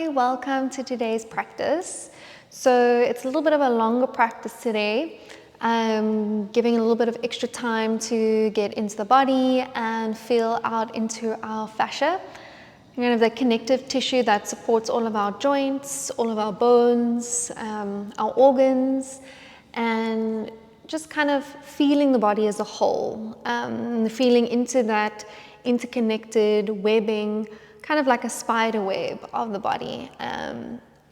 Hi, welcome to today's practice. So it's a little bit of a longer practice today, giving a little bit of extra time to get into the body and feel out into our fascia, kind of the connective tissue that supports all of our joints, all of our bones, our organs, and just kind of feeling the body as a whole, feeling into that interconnected webbing, kind of like a spider web of the body,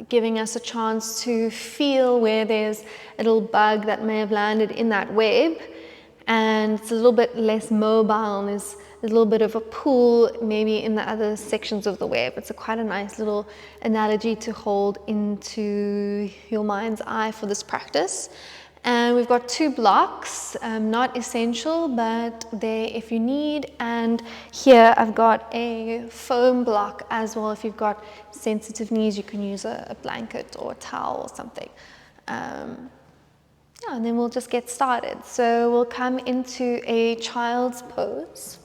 giving us a chance to feel where there's a little bug that may have landed in that web, and it's a little bit less mobile, and there's a little bit of a pull maybe in the other sections of the web. It's quite a nice little analogy to hold into your mind's eye for this practice. And we've got 2 blocks, not essential, but they're if you need. And here I've got a foam block as well. If you've got sensitive knees, you can use a blanket or a towel or something. And then we'll just get started. So we'll come into a child's pose.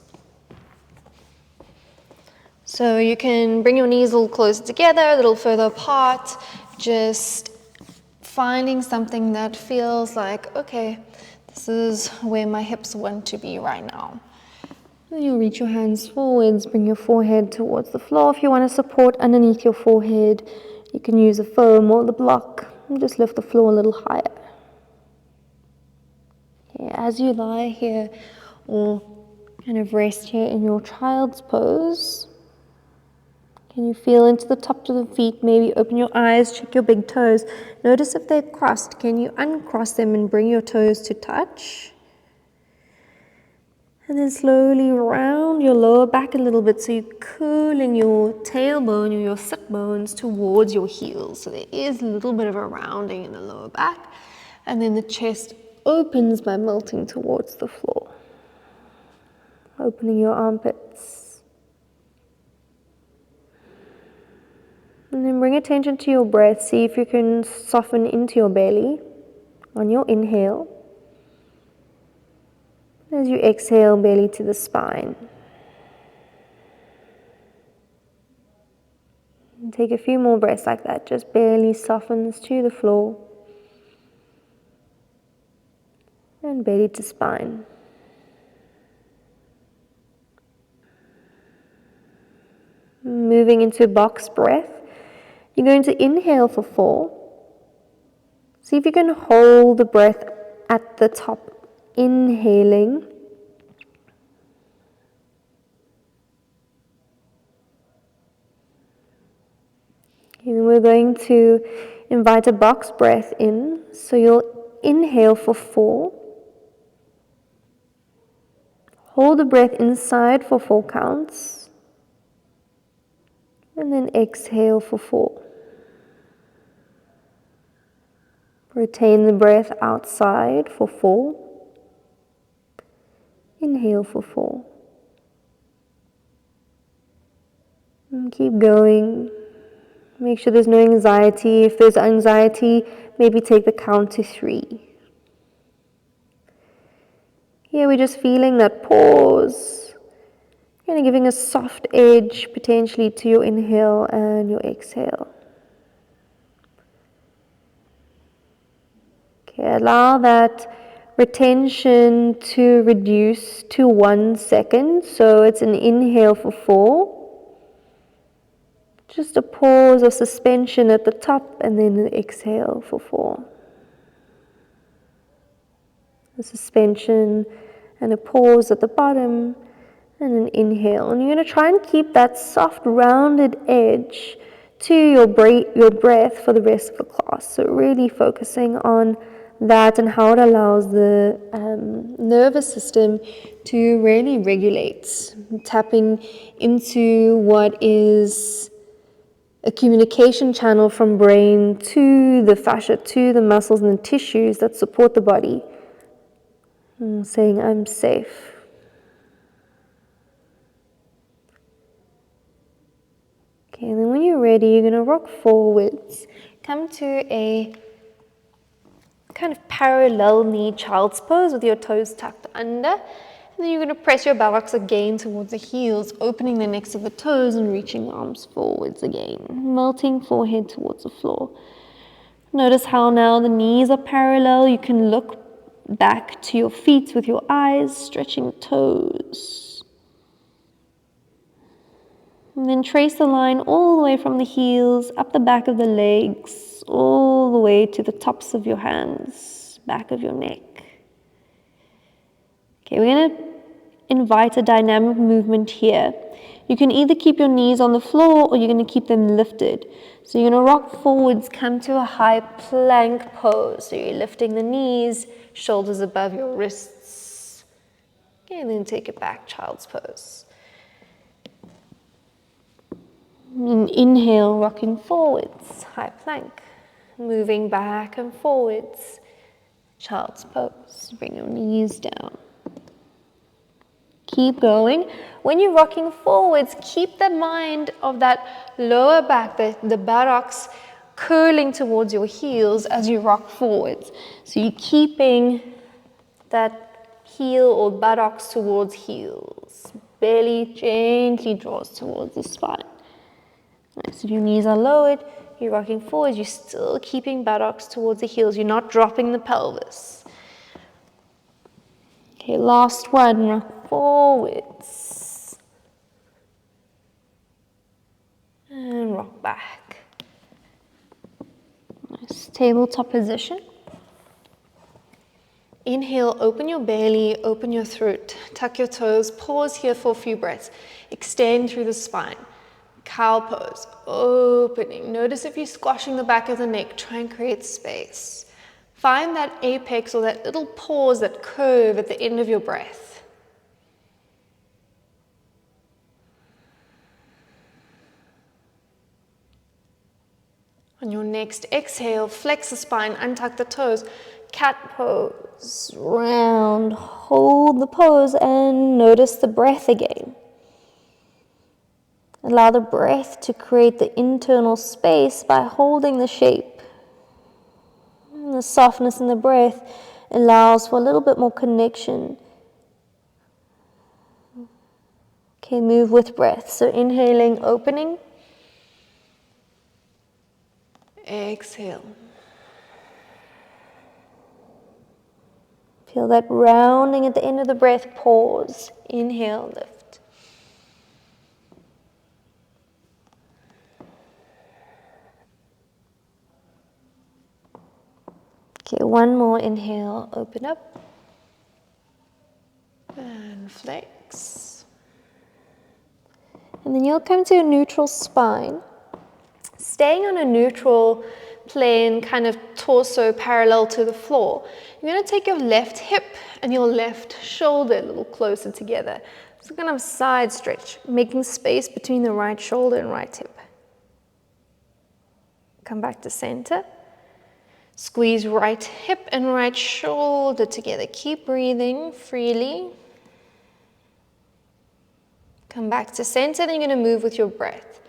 So you can bring your knees a little closer together, a little further apart, just finding something that feels like, okay, this is where my hips want to be right now. Then you'll reach your hands forwards, bring your forehead towards the floor. If you want to support underneath your forehead, you can use a foam or the block, and just lift the floor a little higher. Okay, as you lie here, or kind of rest here in your child's pose, can you feel into the tops of the feet? Maybe open your eyes, check your big toes. Notice if they're crossed. Can you uncross them and bring your toes to touch? And then slowly round your lower back a little bit, so you're curling your tailbone or your sit bones towards your heels. So there is a little bit of a rounding in the lower back. And then the chest opens by melting towards the floor. Opening your armpits. And then bring attention to your breath. See if you can soften into your belly on your inhale. As you exhale, belly to the spine. And take a few more breaths like that. Just belly softens to the floor. And belly to spine. Moving into box breath. You're going to inhale for 4. See if you can hold the breath at the top, inhaling. And we're going to invite a box breath in. So you'll inhale for 4. Hold the breath inside for 4 counts. And then exhale for 4. Retain the breath outside for 4. Inhale for 4. And keep going. Make sure there's no anxiety. If there's anxiety, maybe take the count to 3. Here we're just feeling that pause. Kind of giving a soft edge potentially to your inhale and your exhale. Okay, allow that retention to reduce to 1 second. So it's an inhale for 4. Just a pause of suspension at the top and then an exhale for 4. A suspension and a pause at the bottom and an inhale. And you're going to try and keep that soft rounded edge to your breath for the rest of the class. So really focusing on that and how it allows the nervous system to really regulate, tapping into what is a communication channel from brain to the fascia, to the muscles and the tissues that support the body, and saying, I'm safe. Okay, and then when you're ready, you're going to rock forwards, come to a kind of parallel knee child's pose with your toes tucked under. And Then you're going to press your buttocks again towards the heels, opening the necks of the toes and reaching the arms forwards again, melting forehead towards the floor. Notice how now the knees are parallel. You can look back to your feet with your eyes, stretching toes. And then trace the line all the way from the heels, up the back of the legs, all the way to the tops of your hands, back of your neck. Okay, we're going to invite a dynamic movement here. You can either keep your knees on the floor or you're going to keep them lifted. So you're going to rock forwards, come to a high plank pose. So you're lifting the knees, shoulders above your wrists. Okay, and then take it back, child's pose. And inhale, rocking forwards, high plank. Moving back and forwards, child's pose. Bring your knees down. Keep going. When you're rocking forwards, keep the mind of that lower back, the buttocks curling towards your heels as you rock forwards. So you're keeping that heel or buttocks towards heels. Belly gently draws towards the spine. Right, so if your knees are lowered, you're rocking forwards, you're still keeping buttocks towards the heels. You're not dropping the pelvis. Okay, last one, rock forwards. And rock back. Nice tabletop position. Inhale, open your belly, open your throat, tuck your toes, pause here for a few breaths. Extend through the spine. Cow pose, opening. Notice if you're squashing the back of the neck, try and create space. Find that apex or that little pause, that curve at the end of your breath. On your next exhale, flex the spine, untuck the toes, cat pose, round, hold the pose and notice the breath again. Allow the breath to create the internal space by holding the shape. And the softness in the breath allows for a little bit more connection. Okay, move with breath. So inhaling, opening. Exhale. Feel that rounding at the end of the breath. Pause. Inhale, lift. Okay, one more inhale, open up. And flex. And then you'll come to a neutral spine. Staying on a neutral plane, kind of torso parallel to the floor. You're going to take your left hip and your left shoulder a little closer together. So kind of side stretch, making space between the right shoulder and right hip. Come back to center. Squeeze right hip and right shoulder together. Keep breathing freely. Come back to center, then you're going to move with your breath.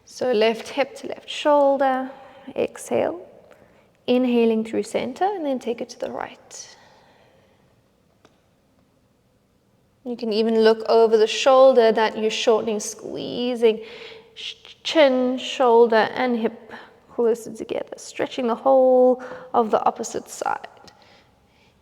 So left hip to left shoulder, exhale. Inhaling through center and then take it to the right. You can even look over the shoulder that you're shortening, squeezing chin, shoulder and hip closer together, stretching the whole of the opposite side.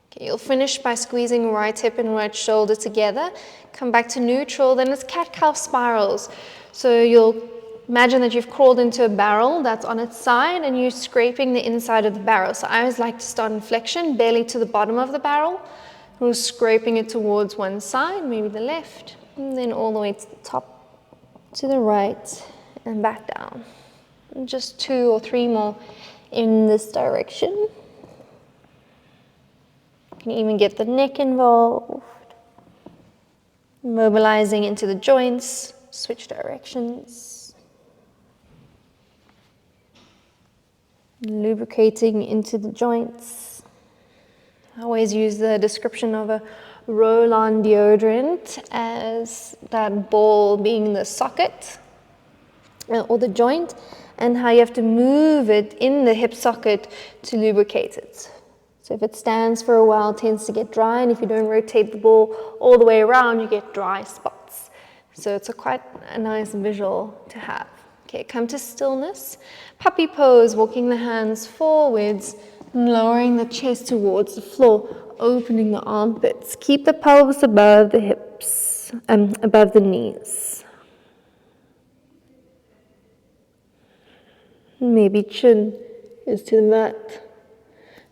Okay, you'll finish by squeezing right hip and right shoulder together. Come back to neutral, then it's cat-cow spirals. So you'll imagine that you've crawled into a barrel that's on its side and you're scraping the inside of the barrel. So I always like to start in flexion, belly to the bottom of the barrel. We're scraping it towards one side, maybe the left, and then all the way to the top, to the right, and back down. And just 2 or 3 more in this direction. You can even get the neck involved. Mobilizing into the joints, switch directions. Lubricating into the joints. I always use the description of a roll-on deodorant as that ball being the socket or the joint, and how you have to move it in the hip socket to lubricate it. So if it stands for a while, it tends to get dry, and if you don't rotate the ball all the way around, you get dry spots. So it's quite a nice visual to have. Okay, come to stillness. Puppy pose, walking the hands forwards, lowering the chest towards the floor, opening the armpits. Keep the pelvis above the hips, above the knees. Maybe chin is to the mat.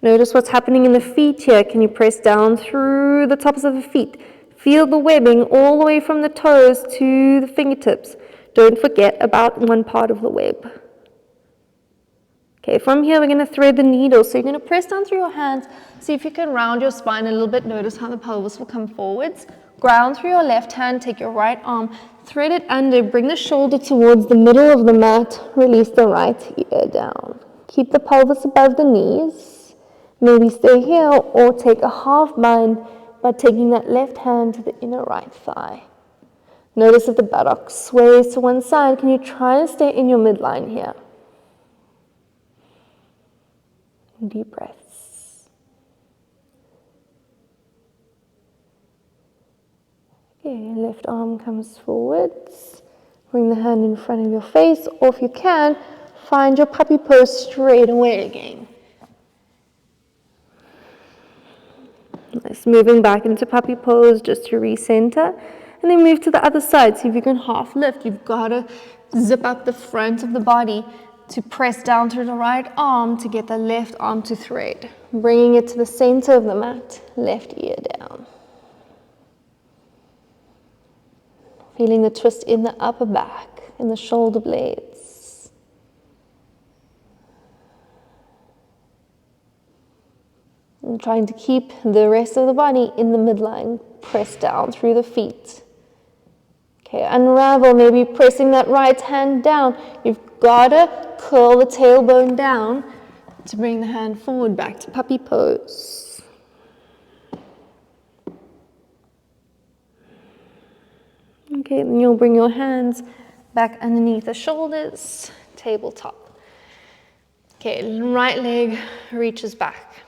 Notice what's happening in the feet here. Can you press down through the tops of the feet? Feel the webbing all the way from the toes to the fingertips. Don't forget about one part of the web. Okay, from here we're going to thread the needle. So you're going to press down through your hands. See if you can round your spine a little bit. Notice how the pelvis will come forwards. Ground through your left hand. Take your right arm. Thread it under. Bring the shoulder towards the middle of the mat. Release the right ear down. Keep the pelvis above the knees. Maybe stay here or take a half bind by taking that left hand to the inner right thigh. Notice if the buttock sways to one side. Can you try and stay in your midline here? Deep breaths. Okay, left arm comes forwards. Bring the hand in front of your face, or if you can, find your puppy pose straight away again. Nice, moving back into puppy pose just to recenter. And then move to the other side. See if you can half lift. You've got to zip up the front of the body to press down through the right arm to get the left arm to thread. Bringing it to the center of the mat, left ear down. Feeling the twist in the upper back, in the shoulder blades. And trying to keep the rest of the body in the midline, press down through the feet. Okay, unravel, maybe pressing that right hand down. You've got to curl the tailbone down to bring the hand forward back to puppy pose. Okay, then you'll bring your hands back underneath the shoulders, tabletop. Okay, right leg reaches back.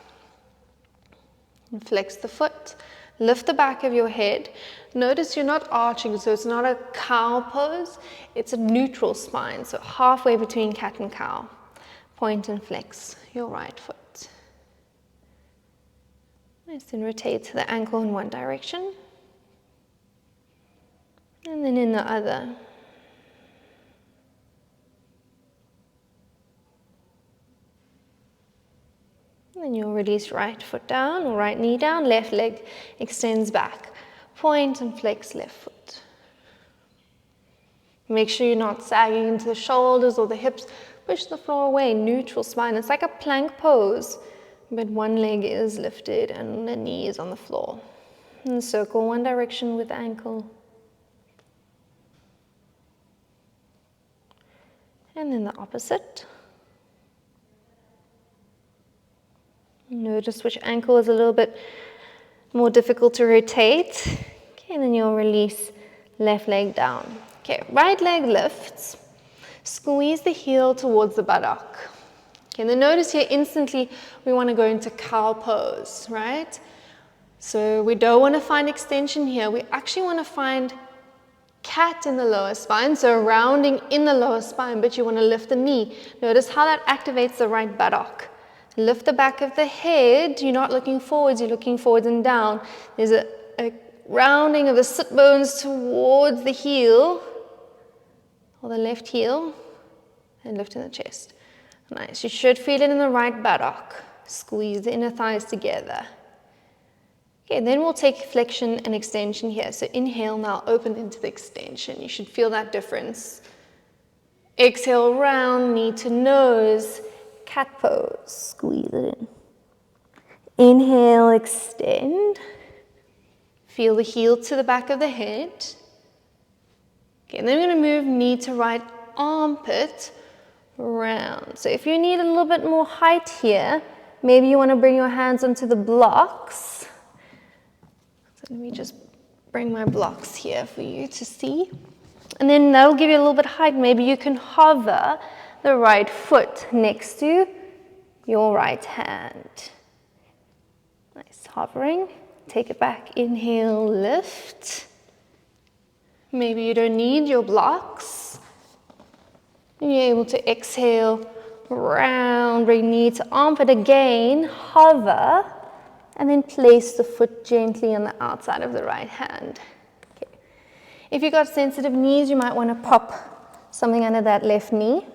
And flex the foot. Lift the back of your head. Notice you're not arching, so it's not a cow pose. It's a neutral spine, so halfway between cat and cow. Point and flex your right foot. Nice, then rotate to the ankle in one direction. And then in the other. Then you'll release right foot down or right knee down, left leg extends back. Point and flex left foot. Make sure you're not sagging into the shoulders or the hips. Push the floor away, neutral spine. It's like a plank pose, but one leg is lifted and the knee is on the floor. And circle one direction with ankle. And then the opposite. Notice which ankle is a little bit more difficult to rotate. Okay, and then you'll release left leg down. Okay, right leg lifts. Squeeze the heel towards the buttock. Okay, and then notice here instantly we want to go into cow pose, right? So we don't want to find extension here. We actually want to find cat in the lower spine, so rounding in the lower spine, but you want to lift the knee. Notice how that activates the right buttock. Lift the back of the head. You're not looking forwards, you're looking forwards and down. There's a rounding of the sit bones towards the heel, or the left heel, and lift in the chest. Nice. You should feel it in the right buttock. Squeeze the inner thighs together. Okay, then we'll take flexion and extension here. So inhale now, open into the extension. You should feel that difference. Exhale, round, knee to nose. Cat pose, squeeze it in. Inhale, extend. Feel the heel to the back of the head. Okay, and then we're going to move knee to right armpit, round. So if you need a little bit more height here, maybe you want to bring your hands onto the blocks. So let me just bring my blocks here for you to see. And then that'll give you a little bit of height. Maybe you can hover the right foot next to your right hand. Just hovering. Take it back. Inhale, lift. Maybe you don't need your blocks. And you're able to exhale, round, bring knee to armpit again, hover, and then place the foot gently on the outside of the right hand. Okay. If you've got sensitive knees, you might want to pop something under that left knee.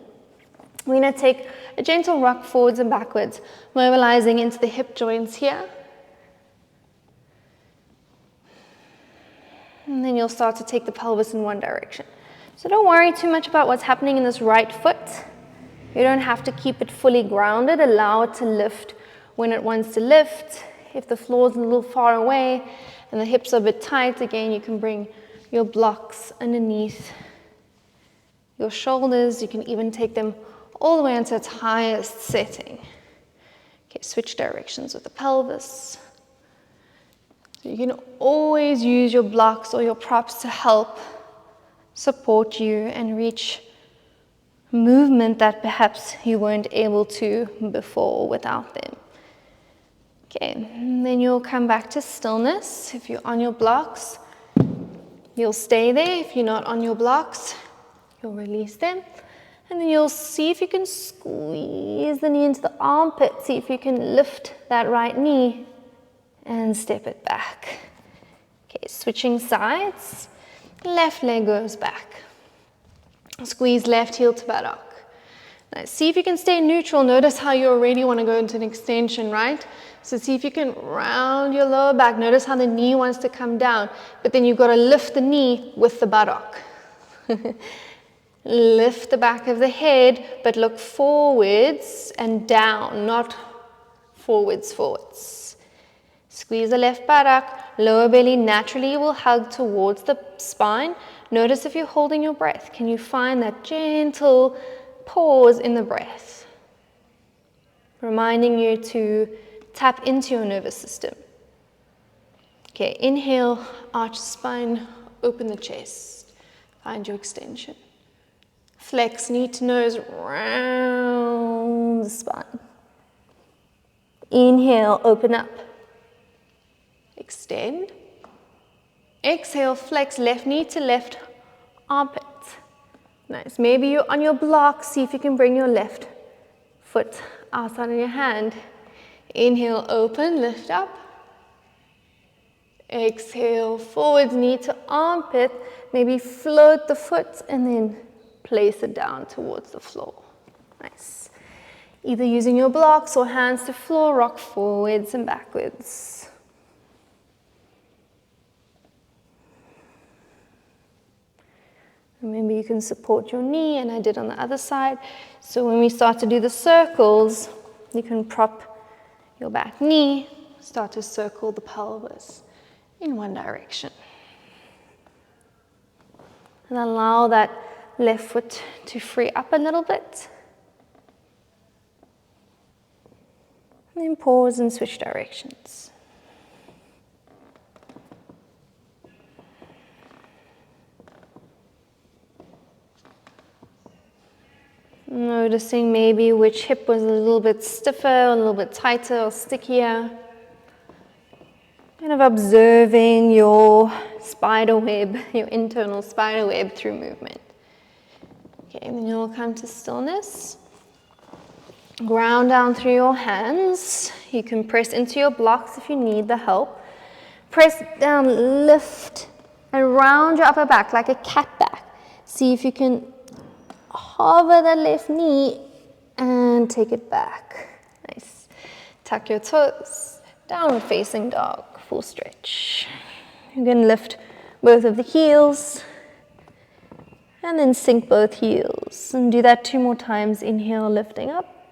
We're going to take a gentle rock forwards and backwards, mobilizing into the hip joints here. And then you'll start to take the pelvis in one direction. So don't worry too much about what's happening in this right foot. You don't have to keep it fully grounded. Allow it to lift when it wants to lift. If the floor's a little far away and the hips are a bit tight, again, you can bring your blocks underneath your shoulders. You can even take them all the way into its highest setting. Okay, switch directions with the pelvis. So you can always use your blocks or your props to help support you and reach movement that perhaps you weren't able to before without them. Okay, and then you'll come back to stillness. If you're on your blocks, you'll stay there. If you're not on your blocks, you'll release them. And then you'll see if you can squeeze the knee into the armpit. See if you can lift that right knee and step it back. Okay, switching sides. Left leg goes back. Squeeze left heel to buttock. Now see if you can stay neutral. Notice how you already want to go into an extension, right? So see if you can round your lower back. Notice how the knee wants to come down, but then you've got to lift the knee with the buttock. Lift the back of the head, but look forwards and down, not forwards. Squeeze the left buttock. Lower belly naturally will hug towards the spine. Notice if you're holding your breath. Can you find that gentle pause in the breath? Reminding you to tap into your nervous system. Okay, inhale, arch the spine, open the chest. Find your extension. Flex knee to nose, round the spine. Inhale, open up. Extend. Exhale, flex left knee to left armpit. Nice. Maybe you're on your block. See if you can bring your left foot outside of your hand. Inhale, open, lift up. Exhale, forward, knee to armpit. Maybe float the foot and then place it down towards the floor. Nice. Either using your blocks or hands to floor, rock forwards and backwards. Remember, you can support your knee, and I did on the other side. So when we start to do the circles, you can prop your back knee, start to circle the pelvis in one direction. And allow that left foot to free up a little bit. And then pause and switch directions. Noticing maybe which hip was a little bit stiffer, a little bit tighter or stickier. Kind of observing your spider web, your internal spider web through movement. Okay, and then you'll come to stillness. Ground down through your hands. You can press into your blocks if you need the help. Press down, lift, and round your upper back like a cat back. See if you can hover the left knee and take it back. Nice. Tuck your toes. Downward facing dog. Full stretch. You can lift both of the heels and then sink both heels. And do that 2 more times. Inhale, lifting up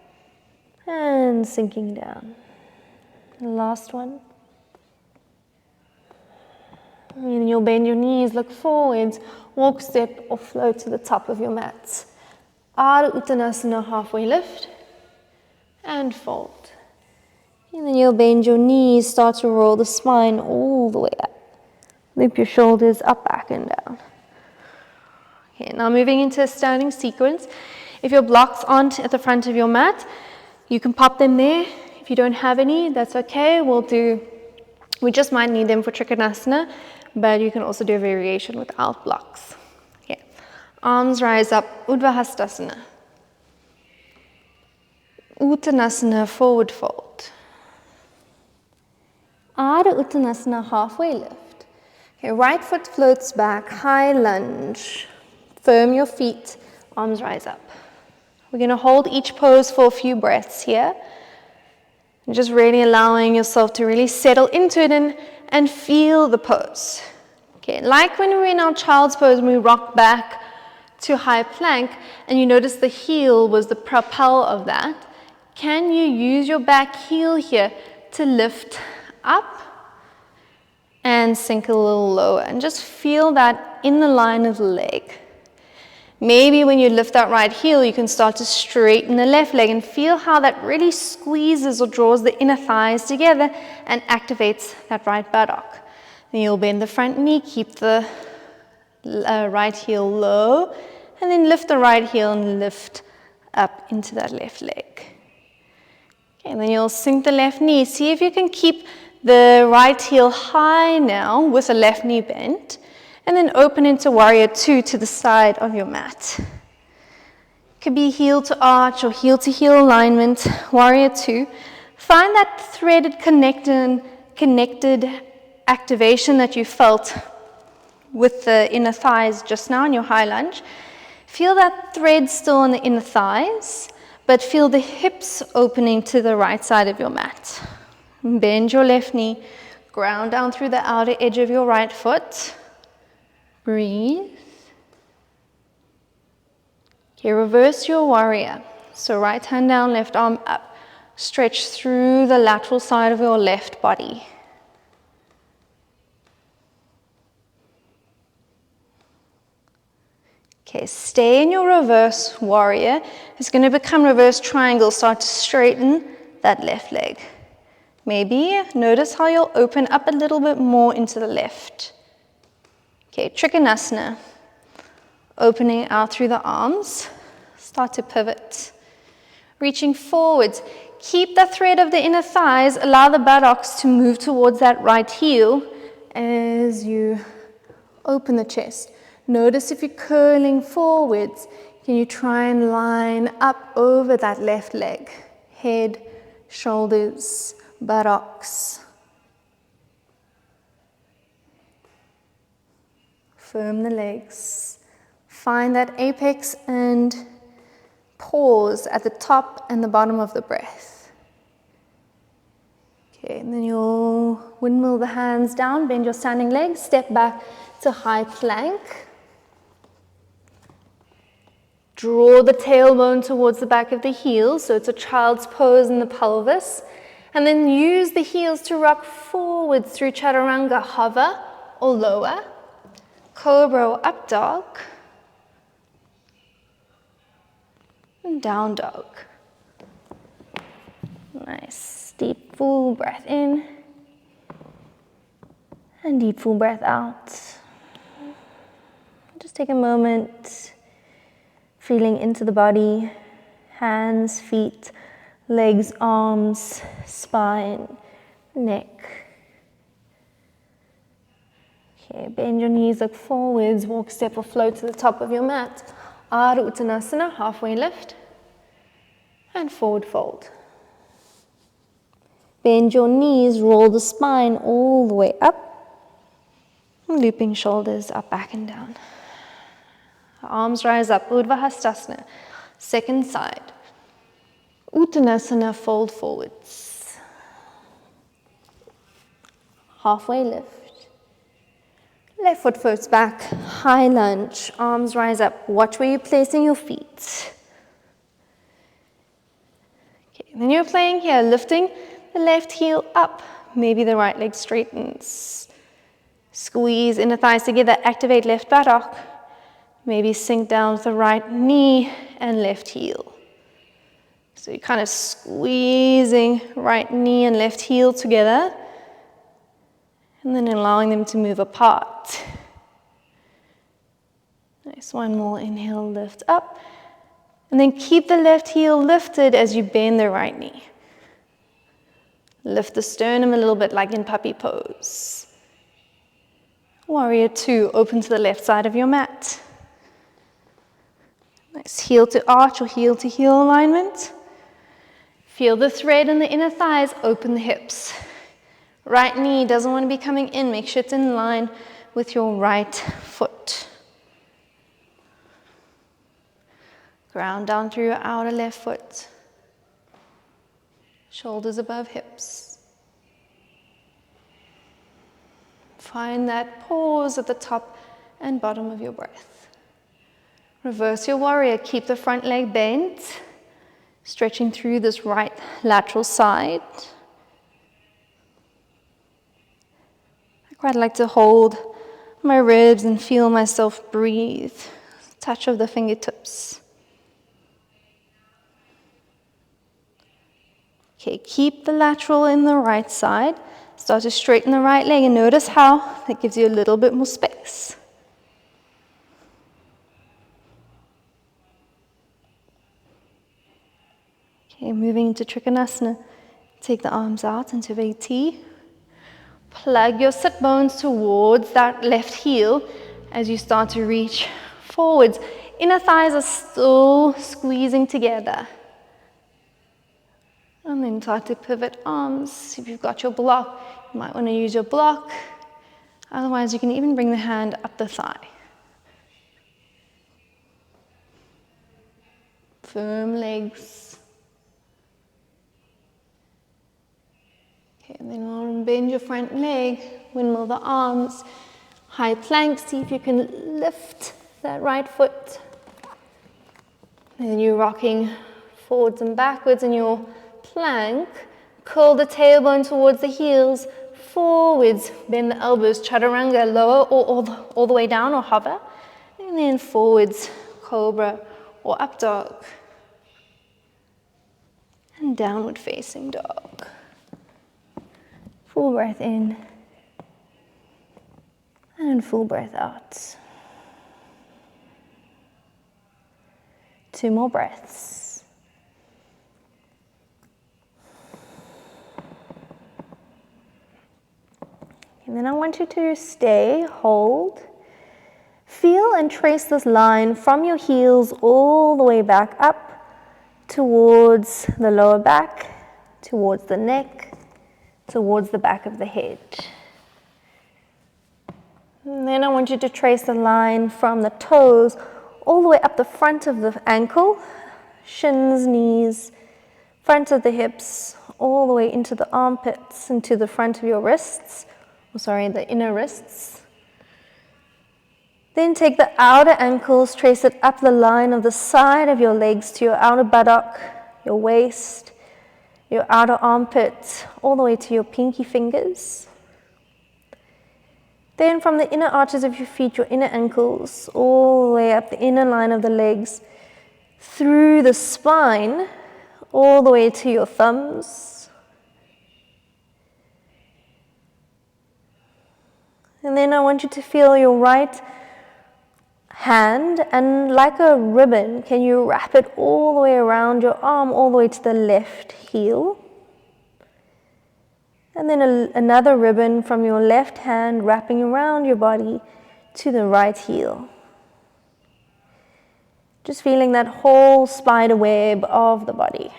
and sinking down. Last one. And you'll bend your knees, look forwards, walk, step, or float to the top of your mat. Adho Uttanasana, halfway lift, and fold. And then you'll bend your knees, start to roll the spine all the way up. Loop your shoulders up, back, and down. Okay, now moving into a standing sequence. If your blocks aren't at the front of your mat, you can pop them there. If you don't have any, that's okay. We'll do We just might need them for Trikonasana, but you can also do a variation without blocks. Okay. Arms rise up, Urdhva Hastasana. Uttanasana, forward fold. Ardha Uttanasana, halfway lift. Okay, right foot floats back, high lunge. Firm your feet, arms rise up. We're going to hold each pose for a few breaths here. And just really allowing yourself to really settle into it and feel the pose. Okay, like when we're in our child's pose, when we rock back to high plank, and you notice the heel was the propel of that. Can you use your back heel here to lift up and sink a little lower? And just feel that in the line of the leg. Maybe when you lift that right heel, you can start to straighten the left leg and feel how that really squeezes or draws the inner thighs together and activates that right buttock. Then you'll bend the front knee, keep the right heel low, and then lift the right heel and lift up into that left leg. Okay, and then you'll sink the left knee. See if you can keep the right heel high now with the left knee bent. And then open into Warrior Two to the side of your mat. Could be heel to arch or heel to heel alignment, Warrior Two. Find that threaded, connected activation that you felt with the inner thighs just now in your high lunge. Feel that thread still in the inner thighs, but feel the hips opening to the right side of your mat. Bend your left knee, ground down through the outer edge of your right foot. Breathe. Okay, reverse your warrior. So right hand down, left arm up. Stretch through the lateral side of your left body. Okay, stay in your reverse warrior. It's going to become reverse triangle. Start to straighten that left leg. Maybe notice how you'll open up a little bit more into the left. Okay, Trikonasana, opening out through the arms, start to pivot, reaching forwards, keep the thread of the inner thighs, allow the buttocks to move towards that right heel as you open the chest. Notice if you're curling forwards, can you try and line up over that left leg, head, shoulders, buttocks. Firm the legs. Find that apex and pause at the top and the bottom of the breath. Okay, and then you'll windmill the hands down, bend your standing legs, step back to high plank. Draw the tailbone towards the back of the heels, so it's a child's pose in the pelvis. And then use the heels to rock forwards through chaturanga, hover or lower. Cobra or up dog, and down dog. Nice, deep full breath in, and deep full breath out. Just take a moment, feeling into the body, hands, feet, legs, arms, spine, neck. Okay, bend your knees, look forwards, walk, step or float to the top of your mat. Ardha Uttanasana, halfway lift, and forward fold. Bend your knees, roll the spine all the way up, looping shoulders up, back and down. Arms rise up, Urdhva Hastasana, second side. Uttanasana, fold forwards. Halfway lift. Left foot floats back, high lunge, arms rise up. Watch where you're placing your feet. Okay, then you're playing here, lifting the left heel up. Maybe the right leg straightens. Squeeze inner thighs together, activate left buttock. Maybe sink down with the right knee and left heel. So you're kind of squeezing right knee and left heel together. And then allowing them to move apart. Nice, one more inhale, lift up. And then keep the left heel lifted as you bend the right knee. Lift the sternum a little bit like in puppy pose. Warrior two, open to the left side of your mat. Nice heel to arch or heel to heel alignment. Feel the thread in the inner thighs, open the hips. Right knee doesn't want to be coming in, make sure it's in line with your right foot. Ground down through your outer left foot. Shoulders above hips. Find that pause at the top and bottom of your breath. Reverse your warrior, keep the front leg bent, stretching through this right lateral side. I quite like to hold my ribs and feel myself breathe. Touch of the fingertips. Okay, keep the lateral in the right side. Start to straighten the right leg and notice how that gives you a little bit more space. Okay, moving into Trikonasana. Take the arms out into big T. Plug your sit bones towards that left heel as you start to reach forwards. Inner thighs are still squeezing together. And then start to pivot arms. If you've got your block, you might want to use your block. Otherwise, you can even bring the hand up the thigh. Firm legs. Okay, and then bend your front leg, windmill the arms, high plank. See if you can lift that right foot. And then you're rocking forwards and backwards in your plank. Curl the tailbone towards the heels, forwards, bend the elbows, chaturanga, lower or all the way down or hover, and then forwards, cobra or up dog, and downward facing dog. Full breath in, and full breath out. 2 more breaths. And then I want you to stay, hold, feel and trace this line from your heels all the way back up towards the lower back, towards the neck, towards the back of the head. And then I want you to trace the line from the toes all the way up the front of the ankle, shins, knees, front of the hips, all the way into the armpits, into the front of your wrists. The inner wrists. Then take the outer ankles, trace it up the line of the side of your legs to your outer buttock, your waist, your outer armpit, all the way to your pinky fingers. Then from the inner arches of your feet, your inner ankles, all the way up the inner line of the legs, through the spine, all the way to your thumbs. And then I want you to feel your right hand, and like a ribbon, can you wrap it all the way around your arm, all the way to the left heel. And then another ribbon from your left hand wrapping around your body to the right heel. Just feeling that whole spider web of the body.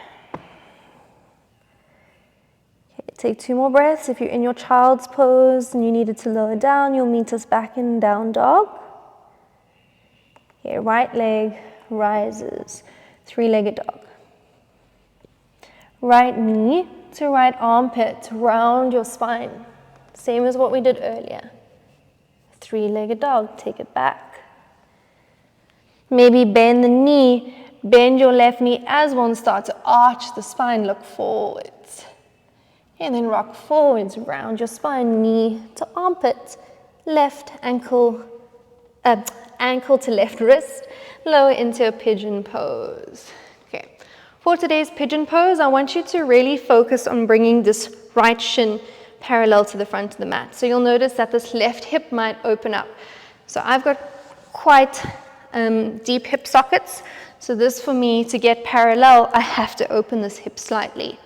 Take 2 more breaths. If you're in your child's pose and you needed to lower down, you'll meet us back in down dog. Here, right leg rises, 3-legged dog. Right knee to right armpit, round your spine. Same as what we did earlier. 3-legged dog, take it back. Maybe bend the knee, bend your left knee as one starts to arch the spine, look forwards. And then rock forwards, round your spine, knee to armpit, left ankle, ankle to left wrist, lower into a pigeon pose. Okay. For today's pigeon pose, I want you to really focus on bringing this right shin parallel to the front of the mat. So you'll notice that this left hip might open up. So I've got quite deep hip sockets. So this, for me, to get parallel, I have to open this hip slightly.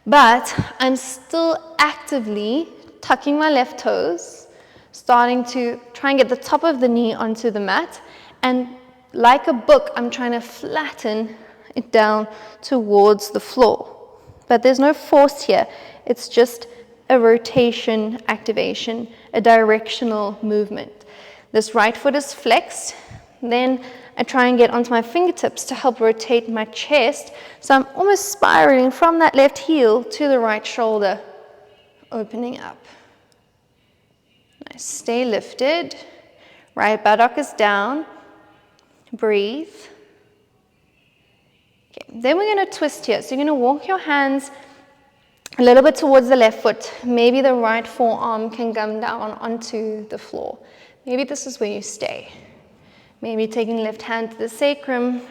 But I'm still actively tucking my left toes, starting to try and get the top of the knee onto the mat, and like a book, I'm trying to flatten it down towards the floor. But there's no force here, it's just a rotation activation, a directional movement. This right foot is flexed, then I try and get onto my fingertips to help rotate my chest, so I'm almost spiraling from that left heel to the right shoulder, opening up. Nice, stay lifted, right buttock is down, breathe. Okay. Then we're going to twist here, so you're going to walk your hands a little bit towards the left foot. Maybe the right forearm can come down onto the floor. Maybe this is where you stay. Maybe taking left hand to the sacrum,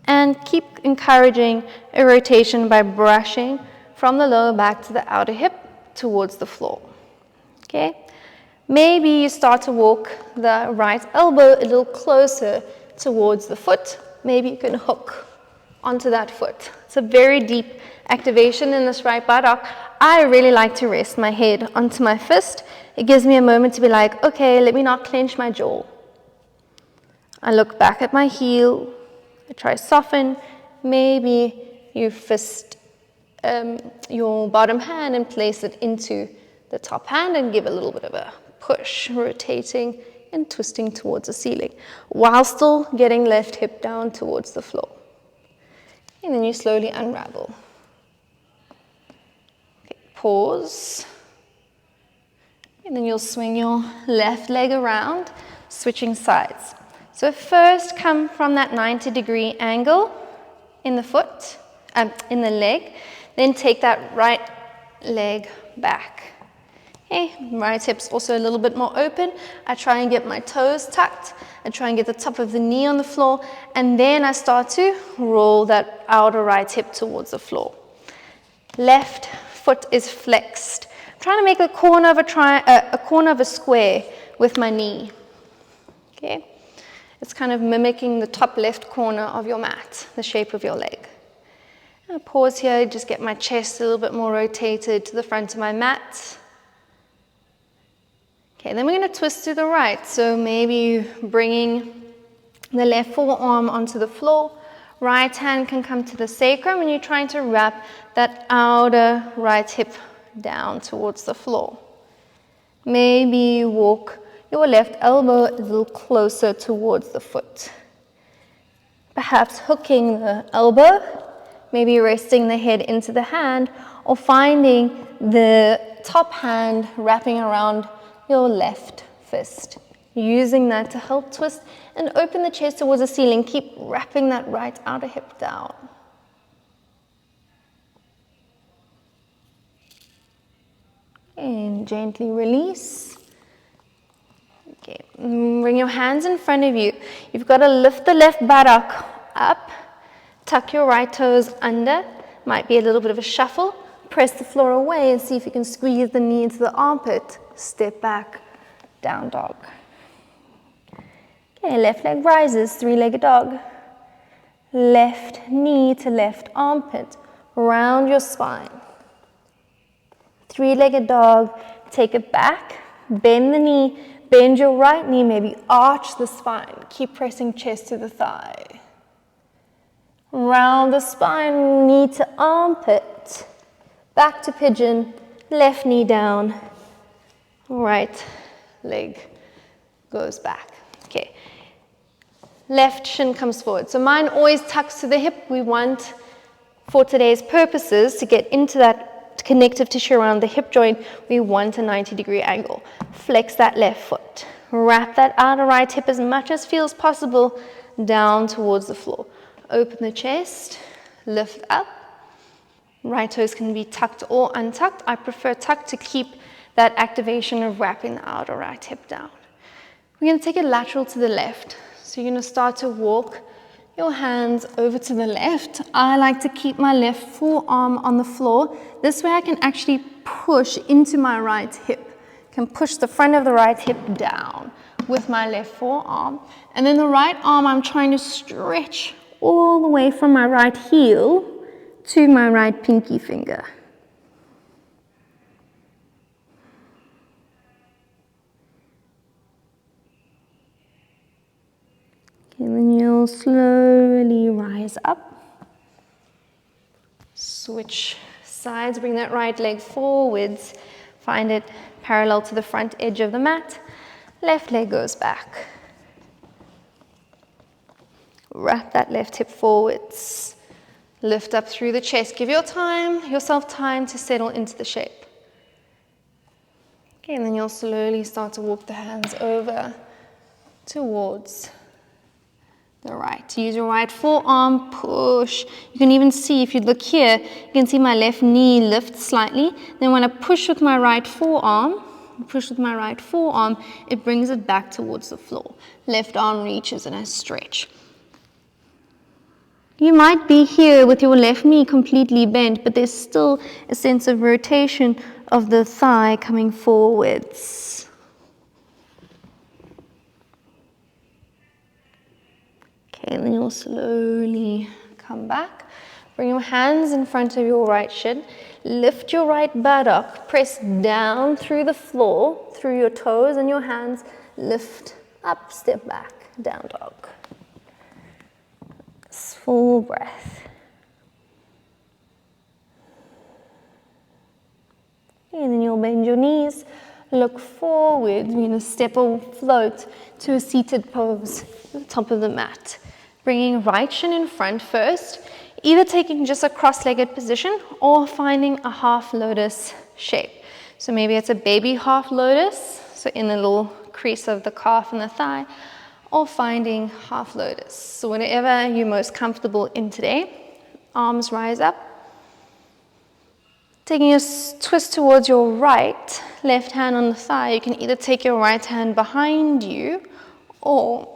and keep encouraging a rotation by brushing from the lower back to the outer hip towards the floor. Okay? Maybe you start to walk the right elbow a little closer towards the foot. Maybe you can hook onto that foot. It's a very deep activation in this right buttock. I really like to rest my head onto my fist. It gives me a moment to be like, okay, let me not clench my jaw. I look back at my heel. I try soften. Maybe you fist your bottom hand and place it into the top hand and give a little bit of a push, rotating and twisting towards the ceiling, while still getting left hip down towards the floor. And then you slowly unravel. Okay, pause. And then you'll swing your left leg around, switching sides. So first come from that 90-degree angle in the foot, in the leg, then take that right leg back. Okay, right hip's also a little bit more open. I try and get my toes tucked. I try and get the top of the knee on the floor, and then I start to roll that outer right hip towards the floor. Left foot is flexed. I'm trying to make a corner of a square with my knee. Okay, it's kind of mimicking the top left corner of your mat, the shape of your leg. I'll pause here, just get my chest a little bit more rotated to the front of my mat. Okay, then we're going to twist to the right. So maybe bringing the left forearm onto the floor. Right hand can come to the sacrum, and you're trying to wrap that outer right hip down towards the floor. Maybe walk your left elbow a little closer towards the foot. Perhaps hooking the elbow, maybe resting the head into the hand, or finding the top hand wrapping around your left fist, using that to help twist and open the chest towards the ceiling. Keep wrapping that right outer hip down. And gently release. Okay, bring your hands in front of you. You've got to lift the left buttock up, tuck your right toes under. Might be a little bit of a shuffle. Press the floor away and see if you can squeeze the knee into the armpit. Step back, down dog. Okay, left leg rises, three-legged dog. Left knee to left armpit, round your spine. Three-legged dog, take it back, bend the knee, bend your right knee, maybe arch the spine. Keep pressing chest to the thigh. Round the spine, knee to armpit. Back to pigeon, left knee down. Right leg goes back. Okay. Left shin comes forward. So mine always tucks to the hip. We want, for today's purposes, to get into that connective tissue around the hip joint. We want a 90-degree angle. Flex that left foot. Wrap that outer right hip as much as feels possible down towards the floor. Open the chest, lift up. Right toes can be tucked or untucked. I prefer tucked to keep that activation of wrapping the outer right hip down. We're going to take it lateral to the left. So you're going to start to walk your hands over to the left. I like to keep my left forearm on the floor. This way I can actually push into my right hip. Can push the front of the right hip down with my left forearm. And then the right arm I'm trying to stretch all the way from my right heel to my right pinky finger. And then you'll slowly rise up. Switch sides, bring that right leg forwards. Find it parallel to the front edge of the mat. Left leg goes back. Wrap that left hip forwards. Lift up through the chest. Give yourself time to settle into the shape. Okay, and then you'll slowly start to walk the hands over towards the right. Use your right forearm, push. You can even see, if you look here, you can see my left knee lift slightly. Then when I push with my right forearm, it brings it back towards the floor. Left arm reaches in a stretch. You might be here with your left knee completely bent, but there's still a sense of rotation of the thigh coming forwards. Okay, and then you'll slowly come back. Bring your hands in front of your right shin. Lift your right buttock. Press down through the floor, through your toes and your hands. Lift up, step back, down dog. Full breath. And then you'll bend your knees, look forward. We're going to step or float to a seated pose at the top of the mat. Bringing right shin in front first, either taking just a cross-legged position or finding a half lotus shape. So maybe it's a baby half lotus, so in the little crease of the calf and the thigh, or finding half lotus. So whatever you're most comfortable in today, arms rise up. Taking a twist towards your right, left hand on the thigh, you can either take your right hand behind you, or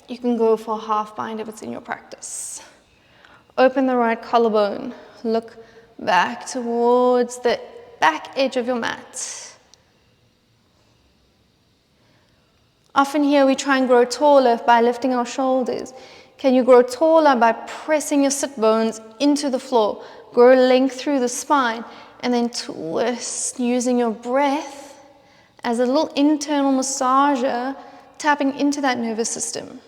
you can go for a half bind if it's in your practice. Open the right collarbone, look back towards the back edge of your mat. Often here we try and grow taller by lifting our shoulders. Can you grow taller by pressing your sit bones into the floor? Grow length through the spine and then twist using your breath as a little internal massager, tapping into that nervous system.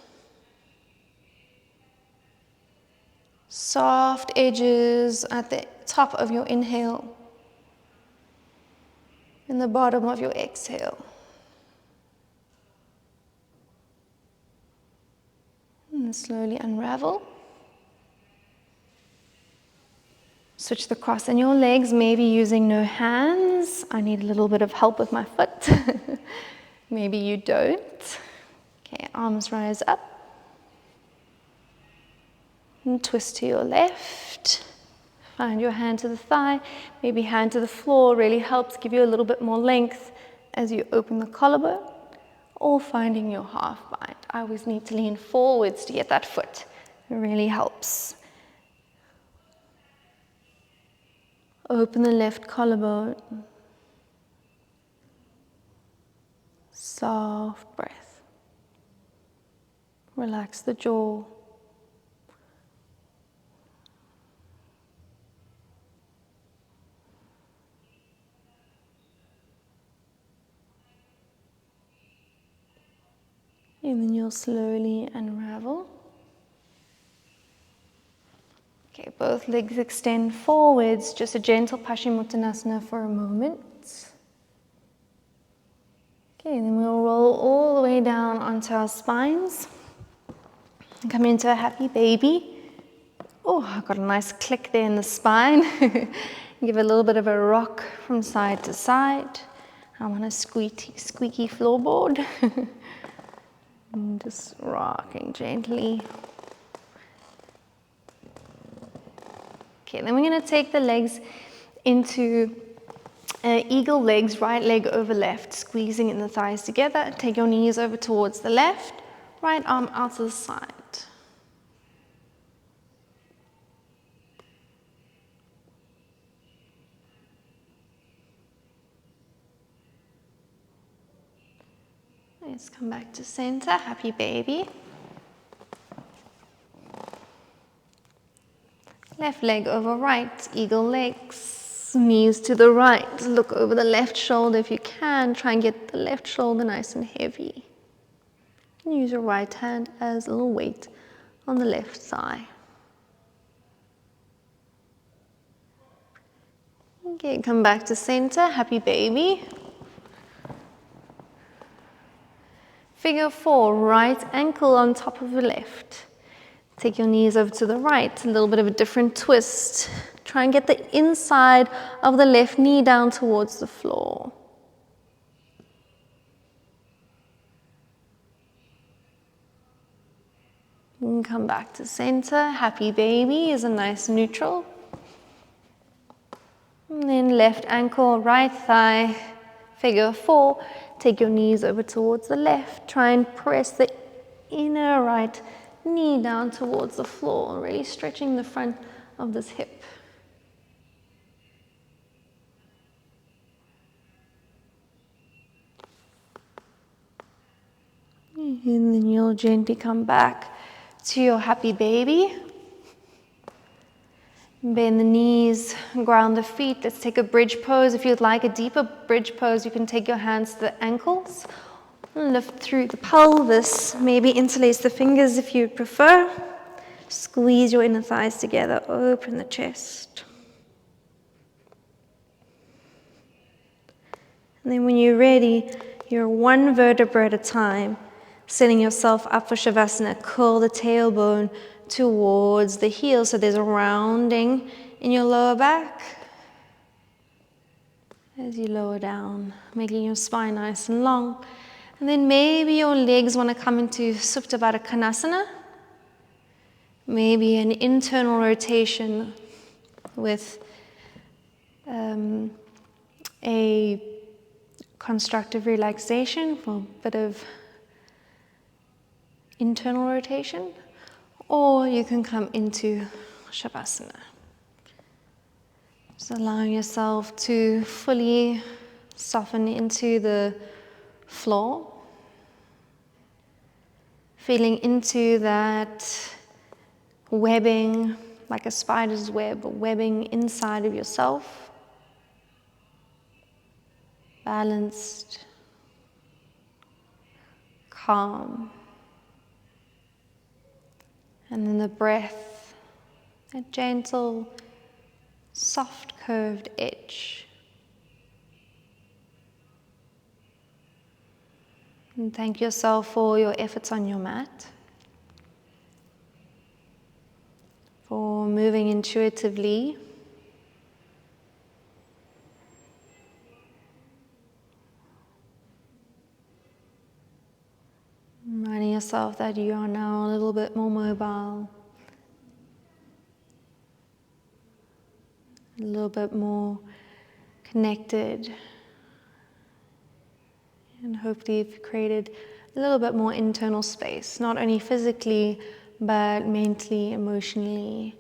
Soft edges at the top of your inhale and the bottom of your exhale. And slowly unravel. Switch the cross in your legs, maybe using no hands. I need a little bit of help with my foot. Maybe you don't. Okay, arms rise up. And twist to your left. Find your hand to the thigh, maybe hand to the floor. Really helps give you a little bit more length as you open the collarbone. Or finding your half bind. I always need to lean forwards to get that foot. It really helps. Open the left collarbone. Soft breath. Relax the jaw. And then you'll slowly unravel. Okay, both legs extend forwards, just a gentle Paschimottanasana for a moment. Okay, and then we'll roll all the way down onto our spines. And come into a happy baby. Oh, I've got a nice click there in the spine. Give a little bit of a rock from side to side. I'm on a squeaky floorboard. And just rocking gently. Okay, then we're going to take the legs into eagle legs, right leg over left, squeezing in the thighs together. Take your knees over towards the left, right arm out to the side. Let's come back to center, happy baby. Left leg over right, eagle legs, knees to the right. Look over the left shoulder if you can. Try and get the left shoulder nice and heavy. Use your right hand as a little weight on the left thigh. Okay, come back to center, happy baby. Figure 4, right ankle on top of the left. Take your knees over to the right, a little bit of a different twist. Try and get the inside of the left knee down towards the floor. And come back to center, happy baby is a nice neutral. And then left ankle, right thigh, figure 4. Take your knees over towards the left. Try and press the inner right knee down towards the floor, really stretching the front of this hip. And then you'll gently come back to your happy baby. Bend the knees, ground the feet. Let's take a bridge pose. If you'd like a deeper bridge pose, you can take your hands to the ankles. Lift through the pelvis. Maybe interlace the fingers if you prefer. Squeeze your inner thighs together. Open the chest. And then when you're ready, you're one vertebra at a time. Setting yourself up for Shavasana. Curl the tailbone towards the heel, so there's a rounding in your lower back. As you lower down, making your spine nice and long. And then maybe your legs want to come into Supta Baddha Konasana. Maybe an internal rotation with a constructive relaxation for a bit of internal rotation. Or you can come into Shavasana. Just allowing yourself to fully soften into the floor. Feeling into that webbing, like a spider's web, webbing inside of yourself. Balanced, calm. And then the breath, a gentle, soft curved edge. And thank yourself for your efforts on your mat, for moving intuitively. Reminding yourself that you are now a little bit more mobile, a little bit more connected, and hopefully you've created a little bit more internal space, not only physically, but mentally, emotionally,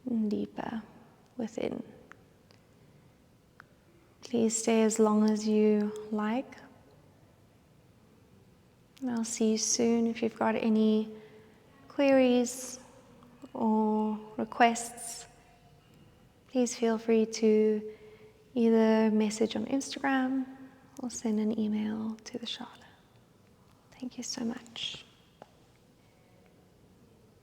and deeper within. Please stay as long as you like. And I'll see you soon. If you've got any queries or requests, please feel free to either message on Instagram or send an email to the Charlotte. Thank you so much.